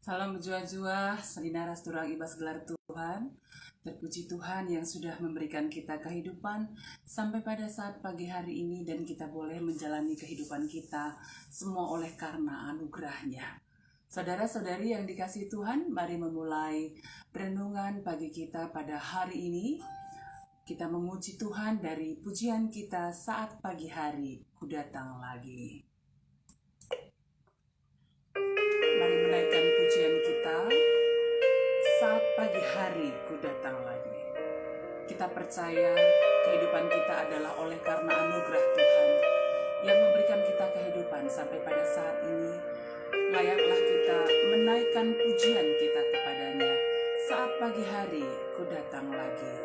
Salam berjua-jua, selinaras turang ibas gelar Tuhan. Terpuji Tuhan yang sudah memberikan kita kehidupan sampai pada saat pagi hari ini dan kita boleh menjalani kehidupan kita semua oleh karena anugerahnya. Saudara-saudari yang dikasihi Tuhan, mari memulai renungan pagi kita pada hari ini. Kita memuji Tuhan dari pujian kita saat pagi hari, ku datang lagi. Mari menaikkan pujian kita saat pagi hari ku datang lagi. Kita percaya kehidupan kita adalah oleh karena anugerah Tuhan yang memberikan kita kehidupan sampai pada saat ini. Layaklah kita menaikkan pujian kita kepadanya saat pagi hari ku datang lagi,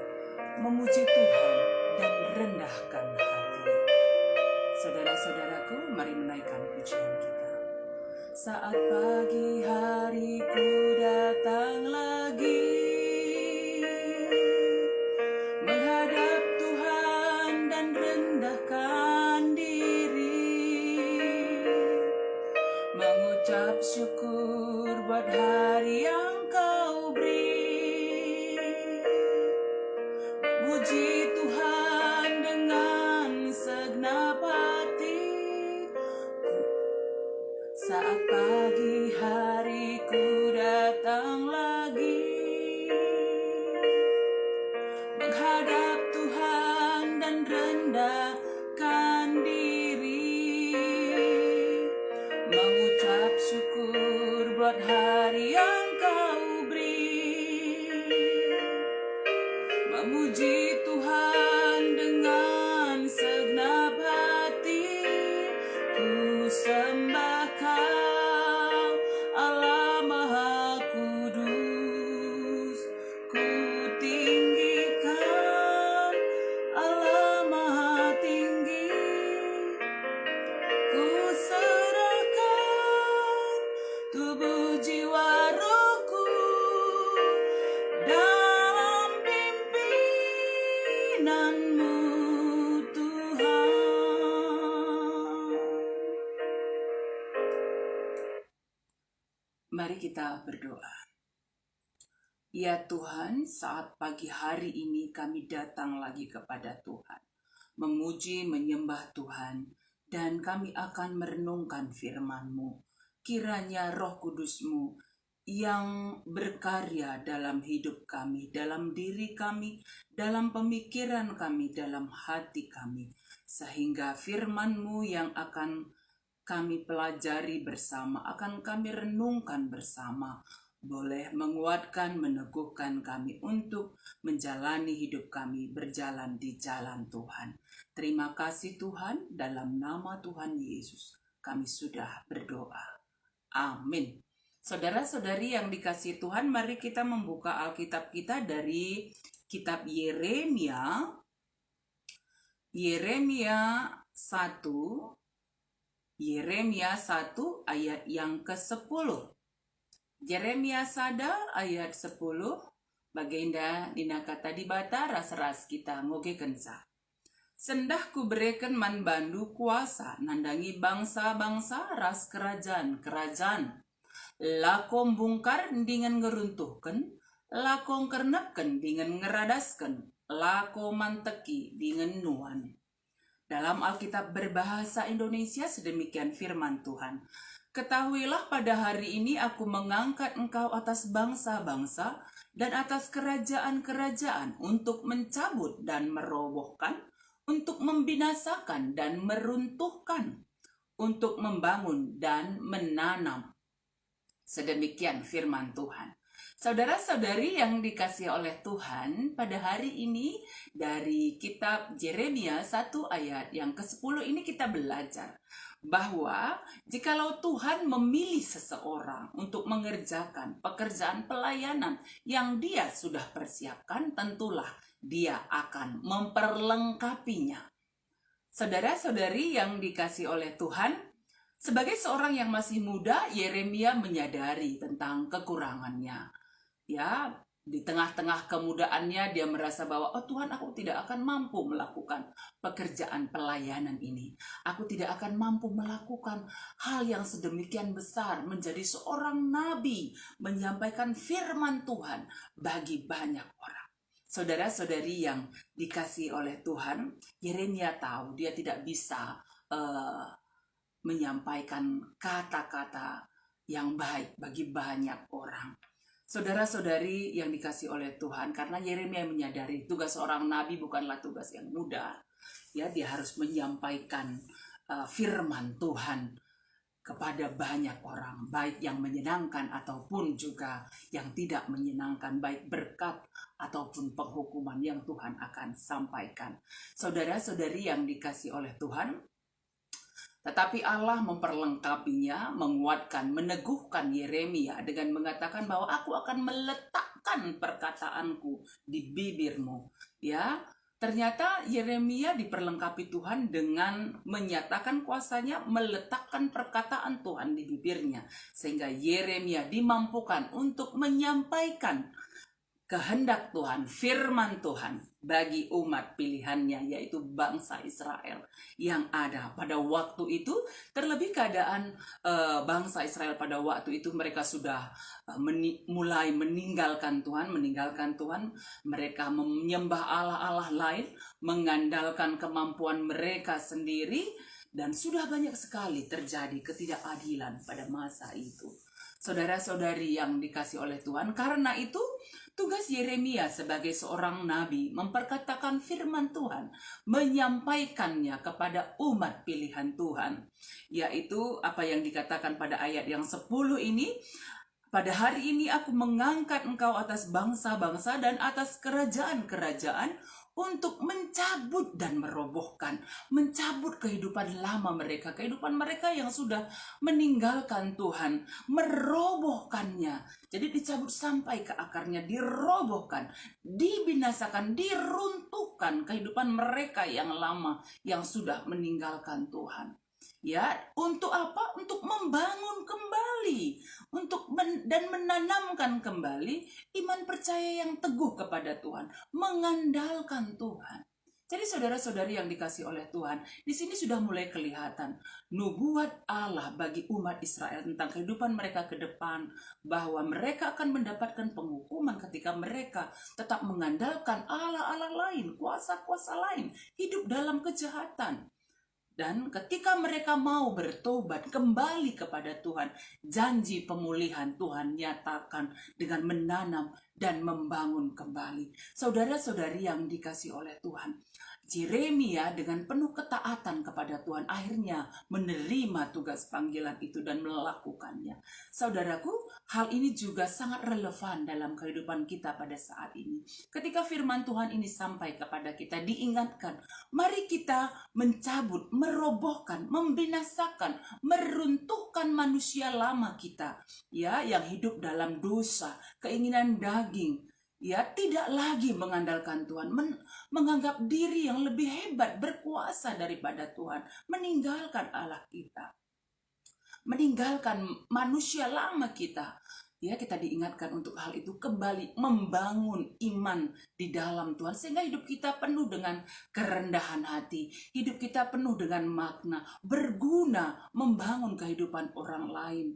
memuji Tuhan dan rendahkan hati. Saudara-saudaraku, mari menaikkan pujian kita. Saat pagi hari ku datang lagi, menghadap Tuhan dan rendahkan diri, mengucap syukur buat hari yang Kau beri. Puji Tuhan dengan segenap hati. Saat pagi hari ku datang lagi, menghadap Tuhan dan rendahkan diri, mengucap syukur buat hari yang Kau beri. Memuji Tuhan dengan segenap hati, ku sembah Kau, Allah Maha Kudus. Ku tinggikan Allah Maha Tinggi. Ku serahkan tubuh jiwa rohku dalam pimpinanmu, Tuhan. Mari kita berdoa. Ya Tuhan, saat pagi hari ini kami datang lagi kepada Tuhan, memuji, menyembah Tuhan, dan kami akan merenungkan firman-Mu. Kiranya Roh Kudus-Mu yang berkarya dalam hidup kami, dalam diri kami, dalam pemikiran kami, dalam hati kami, sehingga firman-Mu yang akan kami pelajari bersama, akan kami renungkan bersama, boleh menguatkan, meneguhkan kami untuk menjalani hidup kami berjalan di jalan Tuhan. Terima kasih Tuhan, dalam nama Tuhan Yesus kami sudah berdoa. Amin. Saudara-saudari yang dikasihi Tuhan, mari kita membuka Alkitab kita dari kitab Yeremia 1 ayat yang ke-10. Yeremia sada ayat 10. Baginda dina kata dibata ras-ras kita ngoge kensa. Sendah ku bereken man bandu kuasa nandangi bangsa-bangsa ras kerajaan. Lakom bungkar dengan ngeruntuhkan, lakom kernepken dengan ngeradaskan, lakom manteki dengan nuan. Dalam Alkitab berbahasa Indonesia sedemikian firman Tuhan. Ketahuilah pada hari ini aku mengangkat engkau atas bangsa-bangsa dan atas kerajaan-kerajaan untuk mencabut dan merobohkan, untuk membinasakan dan meruntuhkan, untuk membangun dan menanam. Sedemikian firman Tuhan. Saudara-saudari yang dikasihi oleh Tuhan, pada hari ini dari kitab Yeremia 1 ayat yang ke-10 ini kita belajar bahwa jikalau Tuhan memilih seseorang untuk mengerjakan pekerjaan pelayanan yang dia sudah persiapkan, tentulah dia akan memperlengkapinya. Saudara-saudari yang dikasihi oleh Tuhan, sebagai seorang yang masih muda, Yeremia menyadari tentang kekurangannya. Ya, Di tengah-tengah kemudaannya dia merasa bahwa, oh Tuhan, aku tidak akan mampu melakukan pekerjaan pelayanan ini. Aku tidak akan mampu melakukan hal yang sedemikian besar, menjadi seorang nabi, menyampaikan firman Tuhan bagi banyak orang. Saudara-saudari yang dikasihi oleh Tuhan, Yeremia tahu dia tidak bisa menyampaikan kata-kata yang baik bagi banyak orang. Saudara-saudari yang dikasih oleh Tuhan, karena Yeremia menyadari tugas seorang nabi bukanlah tugas yang mudah. Ya, dia harus menyampaikan firman Tuhan kepada banyak orang, baik yang menyenangkan ataupun juga yang tidak menyenangkan, baik berkat ataupun penghukuman yang Tuhan akan sampaikan. Saudara-saudari yang dikasih oleh Tuhan, tetapi Allah memperlengkapinya, menguatkan, meneguhkan Yeremia dengan mengatakan bahwa aku akan meletakkan perkataanku di bibirmu. Ya, ternyata Yeremia diperlengkapi Tuhan dengan menyatakan kuasanya, meletakkan perkataan Tuhan di bibirnya. Sehingga Yeremia dimampukan untuk menyampaikan kehendak Tuhan, firman Tuhan bagi umat pilihannya, yaitu bangsa Israel yang ada pada waktu itu. Terlebih keadaan bangsa Israel pada waktu itu, mereka sudah mulai meninggalkan Tuhan. Mereka menyembah Allah-Allah lain, mengandalkan kemampuan mereka sendiri, dan sudah banyak sekali terjadi ketidakadilan pada masa itu. Saudara-saudari yang dikasih oleh Tuhan, karena itu tugas Yeremia sebagai seorang nabi memperkatakan firman Tuhan, menyampaikannya kepada umat pilihan Tuhan, yaitu apa yang dikatakan pada ayat yang 10 ini. Pada hari ini aku mengangkat engkau atas bangsa-bangsa dan atas kerajaan-kerajaan untuk mencabut dan merobohkan, mencabut kehidupan lama mereka, kehidupan mereka yang sudah meninggalkan Tuhan, merobohkannya. Jadi dicabut sampai ke akarnya, dirobohkan, dibinasakan, diruntuhkan kehidupan mereka yang lama yang sudah meninggalkan Tuhan. Ya, untuk apa? Untuk membangun kembali, dan menanamkan kembali iman percaya yang teguh kepada Tuhan, mengandalkan Tuhan. Jadi saudara-saudari yang dikasih oleh Tuhan, di sini sudah mulai kelihatan nubuat Allah bagi umat Israel tentang kehidupan mereka ke depan, bahwa mereka akan mendapatkan penghukuman ketika mereka tetap mengandalkan Allah-Allah lain, kuasa-kuasa lain, hidup dalam kejahatan. Dan ketika mereka mau bertobat kembali kepada Tuhan, janji pemulihan Tuhan nyatakan dengan menanam dan membangun kembali. Saudara-saudari yang dikasih oleh Tuhan, Yeremia dengan penuh ketaatan kepada Tuhan akhirnya menerima tugas panggilan itu dan melakukannya. Saudaraku, hal ini juga sangat relevan dalam kehidupan kita pada saat ini. Ketika firman Tuhan ini sampai kepada kita, diingatkan, mari kita mencabut, merobohkan, membinasakan, meruntuhkan manusia lama kita, ya, yang hidup dalam dosa, keinginan daging, ya, tidak lagi mengandalkan Tuhan, menganggap diri yang lebih hebat, berkuasa daripada Tuhan, meninggalkan Allah kita, meninggalkan manusia lama kita. Ya, kita diingatkan untuk hal itu, kembali membangun iman di dalam Tuhan, sehingga hidup kita penuh dengan kerendahan hati, hidup kita penuh dengan makna, berguna, membangun kehidupan orang lain,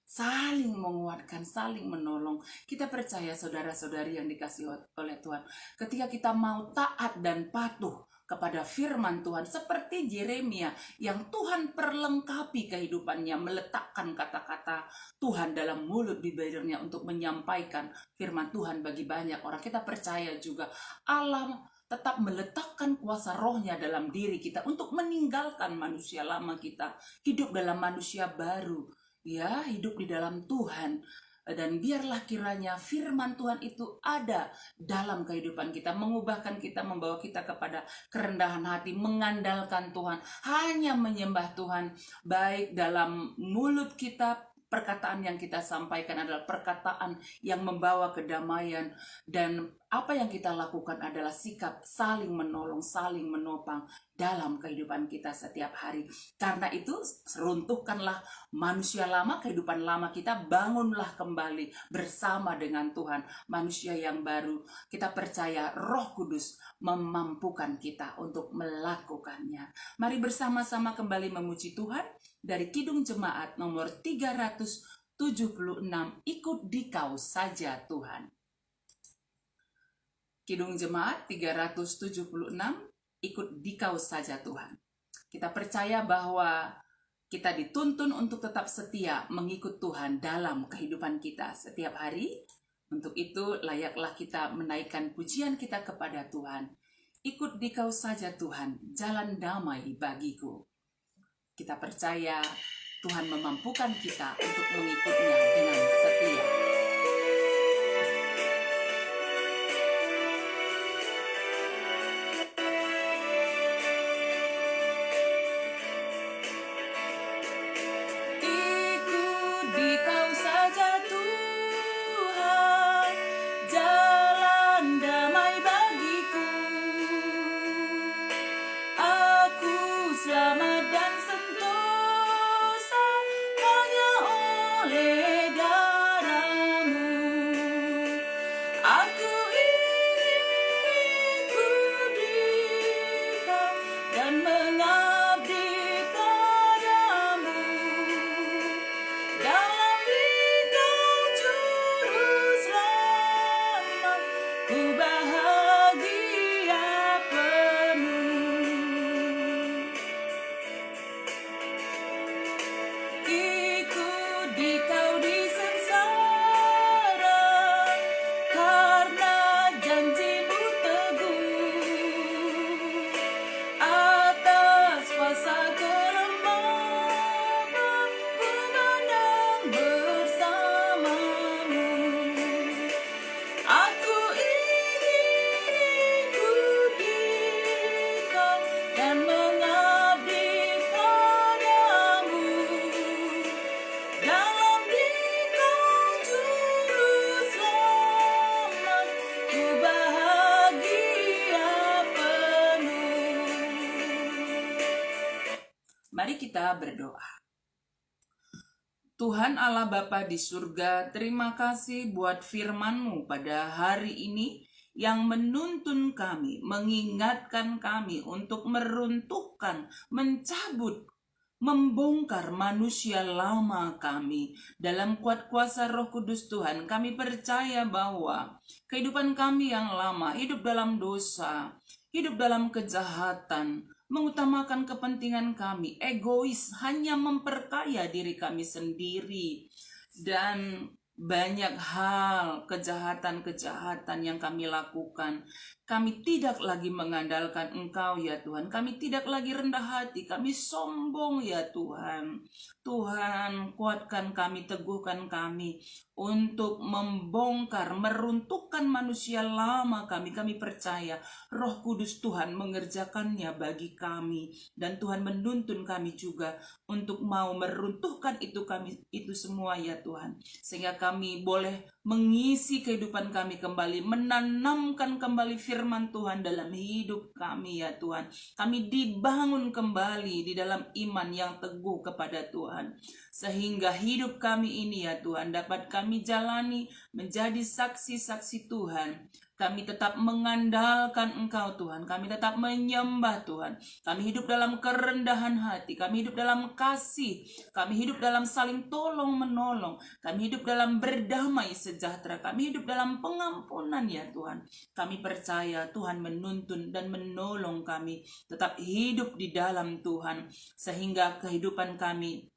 saling menguatkan, saling menolong. Kita percaya saudara-saudari yang dikasih oleh Tuhan, ketika kita mau taat dan patuh kepada firman Tuhan seperti Yeremia yang Tuhan perlengkapi kehidupannya, meletakkan kata-kata Tuhan dalam mulut bibirnya untuk menyampaikan firman Tuhan bagi banyak orang. Kita percaya juga Allah tetap meletakkan kuasa rohnya dalam diri kita untuk meninggalkan manusia lama kita, hidup dalam manusia baru, ya, hidup di dalam Tuhan. Dan biarlah kiranya firman Tuhan itu ada dalam kehidupan kita, mengubahkan kita, membawa kita kepada kerendahan hati, mengandalkan Tuhan, hanya menyembah Tuhan, baik dalam mulut kita, perkataan yang kita sampaikan adalah perkataan yang membawa kedamaian, dan apa yang kita lakukan adalah sikap saling menolong, saling menopang dalam kehidupan kita setiap hari. Karena itu, runtuhkanlah manusia lama, kehidupan lama kita, bangunlah kembali bersama dengan Tuhan, manusia yang baru. Kita percaya Roh Kudus memampukan kita untuk melakukannya. Mari bersama-sama kembali memuji Tuhan dari Kidung Jemaat nomor 376, Ikut Dikau Saja Tuhan. Kidung Jemaat 376, Ikut Dikau Saja Tuhan. Kita percaya bahwa kita dituntun untuk tetap setia mengikut Tuhan dalam kehidupan kita setiap hari. Untuk itu layaklah kita menaikkan pujian kita kepada Tuhan. Ikut Dikau saja Tuhan, jalan damai bagiku. Kita percaya Tuhan memampukan kita untuk mengikutnya dengan setia. Mari kita berdoa. Tuhan Allah Bapa di surga, terima kasih buat firman-Mu pada hari ini yang menuntun kami, mengingatkan kami untuk meruntuhkan, mencabut, membongkar manusia lama kami. Dalam kuat kuasa Roh Kudus Tuhan, kami percaya bahwa kehidupan kami yang lama, hidup dalam dosa, hidup dalam kejahatan, mengutamakan kepentingan kami, egois, hanya memperkaya diri kami sendiri, dan banyak hal kejahatan-kejahatan yang kami lakukan. Kami tidak lagi mengandalkan Engkau ya Tuhan. Kami tidak lagi rendah hati. Kami sombong ya Tuhan. Tuhan, kuatkan kami, teguhkan kami untuk membongkar, meruntuhkan manusia lama kami. Kami percaya Roh Kudus Tuhan mengerjakannya bagi kami. Dan Tuhan menuntun kami juga untuk mau meruntuhkan itu semua ya Tuhan. Sehingga kami boleh mengisi kehidupan kami kembali, menanamkan kembali firman Tuhan dalam hidup kami ya Tuhan. Kami dibangun kembali di dalam iman yang teguh kepada Tuhan, sehingga hidup kami ini ya Tuhan dapat kami jalani menjadi saksi-saksi Tuhan. Kami tetap mengandalkan Engkau Tuhan. Kami tetap menyembah Tuhan. Kami hidup dalam kerendahan hati. Kami hidup dalam kasih. Kami hidup dalam saling tolong menolong. Kami hidup dalam berdamai sejahtera. Kami hidup dalam pengampunan ya Tuhan. Kami percaya Tuhan menuntun dan menolong kami tetap hidup di dalam Tuhan, sehingga kehidupan kami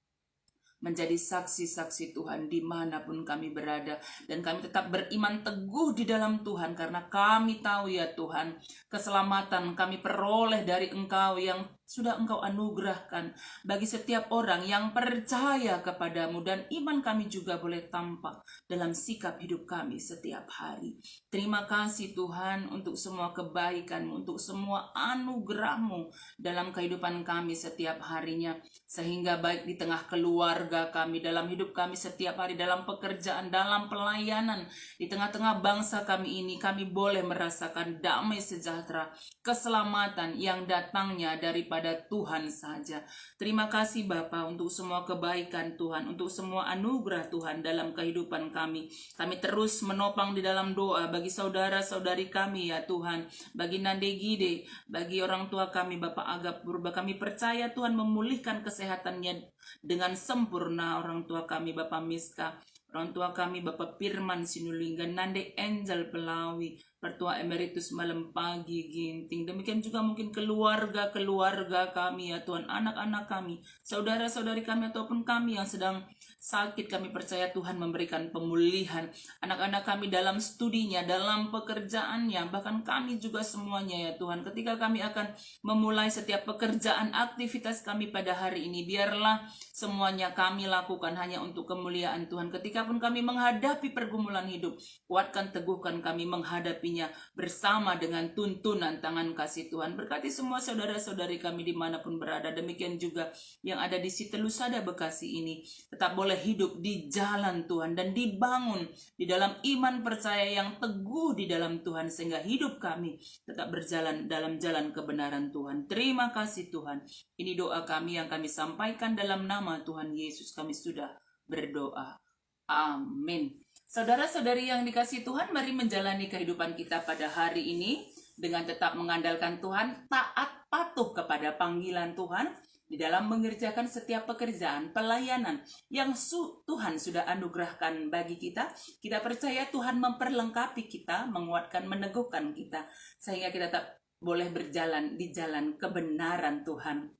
menjadi saksi-saksi Tuhan dimanapun kami berada. Dan kami tetap beriman teguh di dalam Tuhan, karena kami tahu ya Tuhan, keselamatan kami peroleh dari Engkau yang sudah Engkau anugerahkan bagi setiap orang yang percaya kepadamu, dan iman kami juga boleh tampak dalam sikap hidup kami setiap hari. Terima kasih Tuhan untuk semua kebaikan-Mu, untuk semua anugerah-Mu dalam kehidupan kami setiap harinya, sehingga baik di tengah keluarga kami, dalam hidup kami setiap hari, dalam pekerjaan, dalam pelayanan, di tengah-tengah bangsa kami ini, kami boleh merasakan damai sejahtera, keselamatan yang datangnya daripada Tuhan saja. Terima kasih Bapa untuk semua kebaikan Tuhan, untuk semua anugerah Tuhan dalam kehidupan kami. Kami terus menopang di dalam doa bagi saudara-saudari kami ya Tuhan, bagi Nande Gide, bagi orang tua kami Bapak Agap Purba. Kami percaya Tuhan memulihkan kesehatannya dengan sempurna orang tua kami Bapak Miska, orang tua kami Bapak Firman Sinulinga, Nande Angel Pelawi, Pertua Emeritus Malam Pagi Ginting. Demikian juga mungkin keluarga-keluarga kami ya Tuhan, anak-anak kami, saudara-saudari kami ataupun kami yang sedang sakit. Kami percaya Tuhan memberikan pemulihan. Anak-anak kami dalam studinya, dalam pekerjaannya, bahkan kami juga semuanya ya Tuhan. Ketika kami akan memulai setiap pekerjaan, aktivitas kami pada hari ini, biarlah semuanya kami lakukan hanya untuk kemuliaan Tuhan. Ketika pun kami menghadapi pergumulan hidup, kuatkan, teguhkan kami menghadapinya bersama dengan tuntunan tangan kasih Tuhan. Berkati semua saudara-saudari kami dimanapun berada. Demikian juga yang ada di Sitelusada Bekasi ini, tetap boleh hidup di jalan Tuhan dan dibangun di dalam iman percaya yang teguh di dalam Tuhan, sehingga hidup kami tetap berjalan dalam jalan kebenaran Tuhan. Terima kasih Tuhan. Ini doa kami yang kami sampaikan dalam nama Tuhan Yesus, kami sudah berdoa. Amin. Saudara-saudari yang dikasihi Tuhan, mari menjalani kehidupan kita pada hari ini dengan tetap mengandalkan Tuhan, taat patuh kepada panggilan Tuhan di dalam mengerjakan setiap pekerjaan pelayanan yang Tuhan sudah anugerahkan bagi kita. Kita percaya Tuhan memperlengkapi kita, menguatkan, meneguhkan kita, sehingga kita tetap boleh berjalan di jalan kebenaran Tuhan.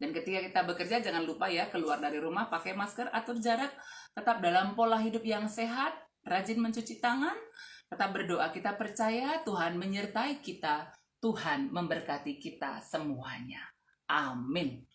Dan ketika kita bekerja, jangan lupa ya, keluar dari rumah pakai masker, atur jarak, tetap dalam pola hidup yang sehat, rajin mencuci tangan, tetap berdoa. Kita percaya Tuhan menyertai kita, Tuhan memberkati kita semuanya. Amin.